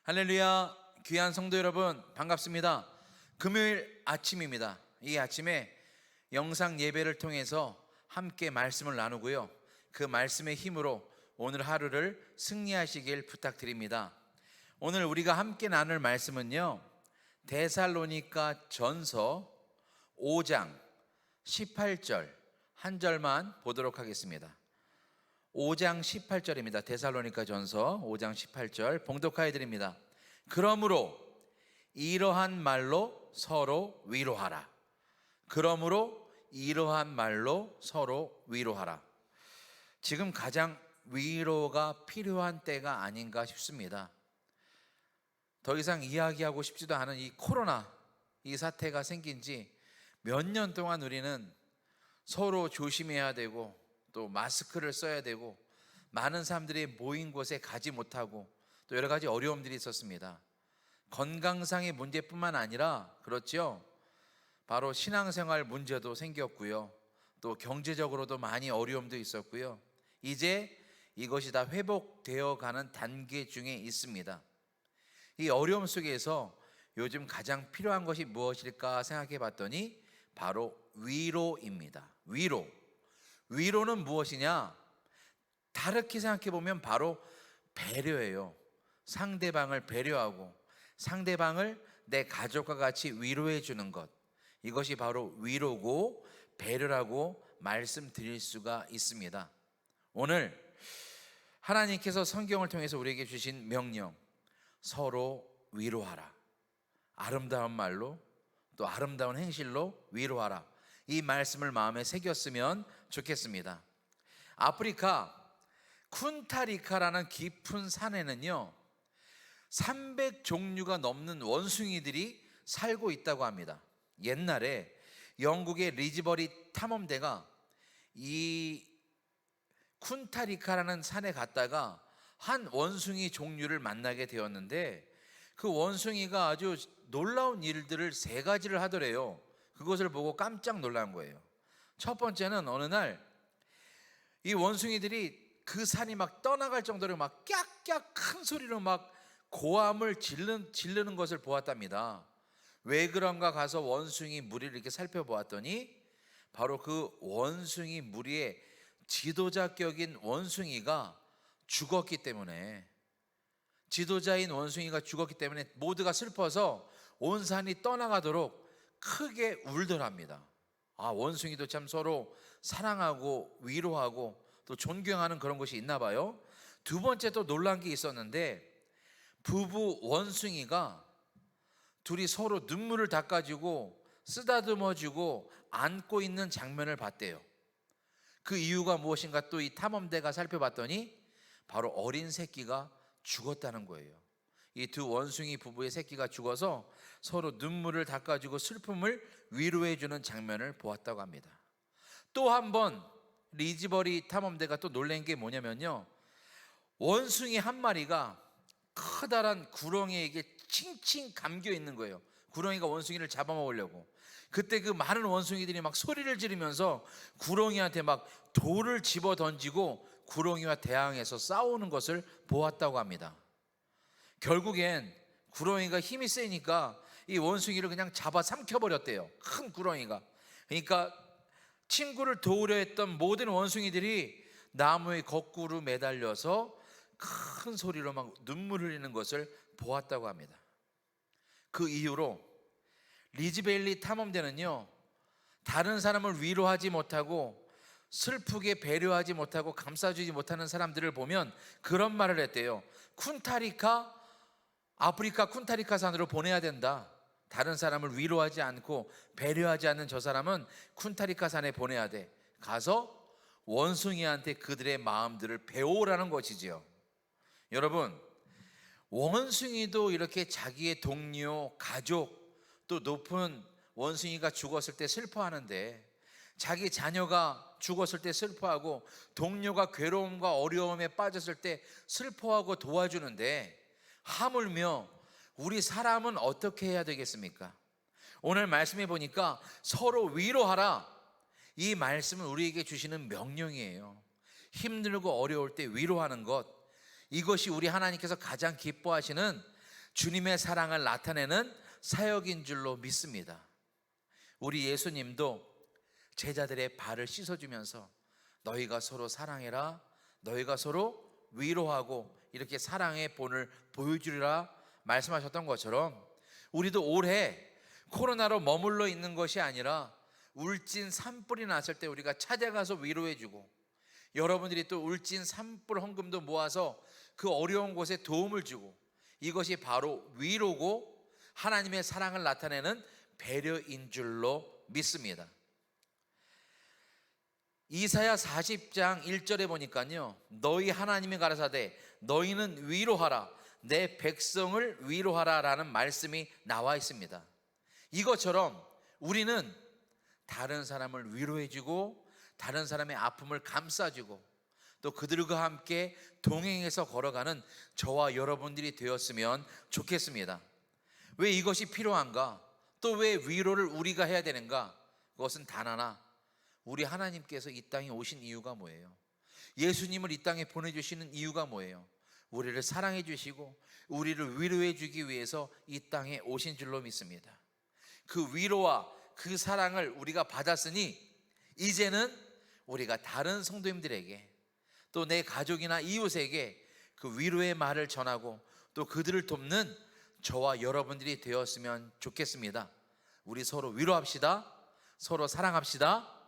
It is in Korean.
할렐루야, 귀한 성도 여러분 반갑습니다. 금요일 아침입니다. 이 아침에 영상 예배를 통해서 함께 말씀을 나누고요, 그 말씀의 힘으로 오늘 하루를 승리하시길 부탁드립니다. 오늘 우리가 함께 나눌 말씀은요, 데살로니가 전서 5장 18절 한 절만 보도록 하겠습니다. 5장 18절입니다. 데살로니가 전서 5장 18절 봉독하여 드립니다. 그러므로 이러한 말로 서로 위로하라. 그러므로 이러한 말로 서로 위로하라. 지금 가장 위로가 필요한 때가 아닌가 싶습니다. 더 이상 이야기하고 싶지도 않은 이 코로나 이 사태가 생긴 지 몇 년 동안 우리는 서로 조심해야 되고 또 마스크를 써야 되고 많은 사람들이 모인 곳에 가지 못하고 또 여러 가지 어려움들이 있었습니다. 건강상의 문제뿐만 아니라 그렇죠, 바로 신앙생활 문제도 생겼고요, 또 경제적으로도 많이 어려움도 있었고요. 이제 이것이 다 회복되어 가는 단계 중에 있습니다. 이 어려움 속에서 요즘 가장 필요한 것이 무엇일까 생각해 봤더니 바로 위로입니다. 위로는 무엇이냐? 다르게 생각해 보면 바로 배려예요. 상대방을 배려하고 상대방을 내 가족과 같이 위로해 주는 것, 이것이 바로 위로고 배려라고 말씀드릴 수가 있습니다. 오늘 하나님께서 성경을 통해서 우리에게 주신 명령, 서로 위로하라. 아름다운 말로 또 아름다운 행실로 위로하라. 이 말씀을 마음에 새겼으면 좋겠습니다. 아프리카 쿤타리카라는 깊은 산에는요 300종류가 넘는 원숭이들이 살고 있다고 합니다. 옛날에 영국의 리즈버리 탐험대가 이 쿤타리카라는 산에 갔다가 한 원숭이 종류를 만나게 되었는데, 그 원숭이가 아주 놀라운 일들을 3가지를 하더래요. 그것을 보고 깜짝 놀란 거예요. 첫 번째는 어느 날 이 원숭이들이 그 산이 막 떠나갈 정도로 막 깍깍 큰 소리로 막 고함을 지르는 것을 보았답니다. 왜 그런가 가서 원숭이 무리를 이렇게 살펴보았더니 바로 그 원숭이 무리의 지도자격인 원숭이가 죽었기 때문에, 지도자인 원숭이가 죽었기 때문에 모두가 슬퍼서 온 산이 떠나가도록 크게 울더랍니다. 원숭이도 참 서로 사랑하고 위로하고 또 존경하는 그런 것이 있나 봐요. 두 번째 또 놀란 게 있었는데, 부부 원숭이가 둘이 서로 눈물을 닦아주고 쓰다듬어주고 안고 있는 장면을 봤대요. 그 이유가 무엇인가 또 이 탐험대가 살펴봤더니 바로 어린 새끼가 죽었다는 거예요. 이 두 원숭이 부부의 새끼가 죽어서 서로 눈물을 닦아주고 슬픔을 위로해주는 장면을 보았다고 합니다. 또 한 번 리즈버리 탐험대가 또 놀란 게 뭐냐면요, 원숭이 한 마리가 커다란 구렁이에게 칭칭 감겨 있는 거예요. 구렁이가 원숭이를 잡아먹으려고. 그때 그 많은 원숭이들이 막 소리를 지르면서 구렁이한테 막 돌을 집어 던지고 구렁이와 대항해서 싸우는 것을 보았다고 합니다. 결국엔 구렁이가 힘이 세니까 이 원숭이를 그냥 잡아 삼켜버렸대요, 큰 구렁이가. 그러니까 친구를 도우려 했던 모든 원숭이들이 나무에 거꾸로 매달려서 큰 소리로 막 눈물 흘리는 것을 보았다고 합니다. 그 이후로 리즈벨리 탐험대는요, 다른 사람을 위로하지 못하고 슬프게 배려하지 못하고 감싸주지 못하는 사람들을 보면 그런 말을 했대요. 아프리카 쿤타리카 산으로 보내야 된다. 다른 사람을 위로하지 않고 배려하지 않는 저 사람은 쿤타리카 산에 보내야 돼. 가서 원숭이한테 그들의 마음들을 배우라는 것이지요. 여러분, 원숭이도 이렇게 자기의 동료, 가족, 또 높은 원숭이가 죽었을 때 슬퍼하는데, 자기 자녀가 죽었을 때 슬퍼하고 동료가 괴로움과 어려움에 빠졌을 때 슬퍼하고 도와주는데, 하물며 우리 사람은 어떻게 해야 되겠습니까? 오늘 말씀해 보니까 서로 위로하라, 이 말씀은 우리에게 주시는 명령이에요. 힘들고 어려울 때 위로하는 것, 이것이 우리 하나님께서 가장 기뻐하시는 주님의 사랑을 나타내는 사역인 줄로 믿습니다. 우리 예수님도 제자들의 발을 씻어주면서 너희가 서로 사랑해라, 너희가 서로 위로하고 이렇게 사랑의 본을 보여주리라 말씀하셨던 것처럼, 우리도 올해 코로나로 머물러 있는 것이 아니라 울진 산불이 났을 때 우리가 찾아가서 위로해주고, 여러분들이 또 울진 산불 헌금도 모아서 그 어려운 곳에 도움을 주고, 이것이 바로 위로고 하나님의 사랑을 나타내는 배려인 줄로 믿습니다. 이사야 40장 1절에 보니까요, 너희 하나님이 가라사대 너희는 위로하라, 내 백성을 위로하라 라는 말씀이 나와 있습니다. 이것처럼 우리는 다른 사람을 위로해주고 다른 사람의 아픔을 감싸주고 또 그들과 함께 동행해서 걸어가는 저와 여러분들이 되었으면 좋겠습니다. 왜 이것이 필요한가? 또 왜 위로를 우리가 해야 되는가? 그것은 단 하나, 우리 하나님께서 이 땅에 오신 이유가 뭐예요? 예수님을 이 땅에 보내주시는 이유가 뭐예요? 우리를 사랑해 주시고 우리를 위로해 주기 위해서 이 땅에 오신 줄로 믿습니다. 그 위로와 그 사랑을 우리가 받았으니 이제는 우리가 다른 성도님들에게 또 내 가족이나 이웃에게 그 위로의 말을 전하고 또 그들을 돕는 저와 여러분들이 되었으면 좋겠습니다. 우리 서로 위로합시다. 서로 사랑합시다.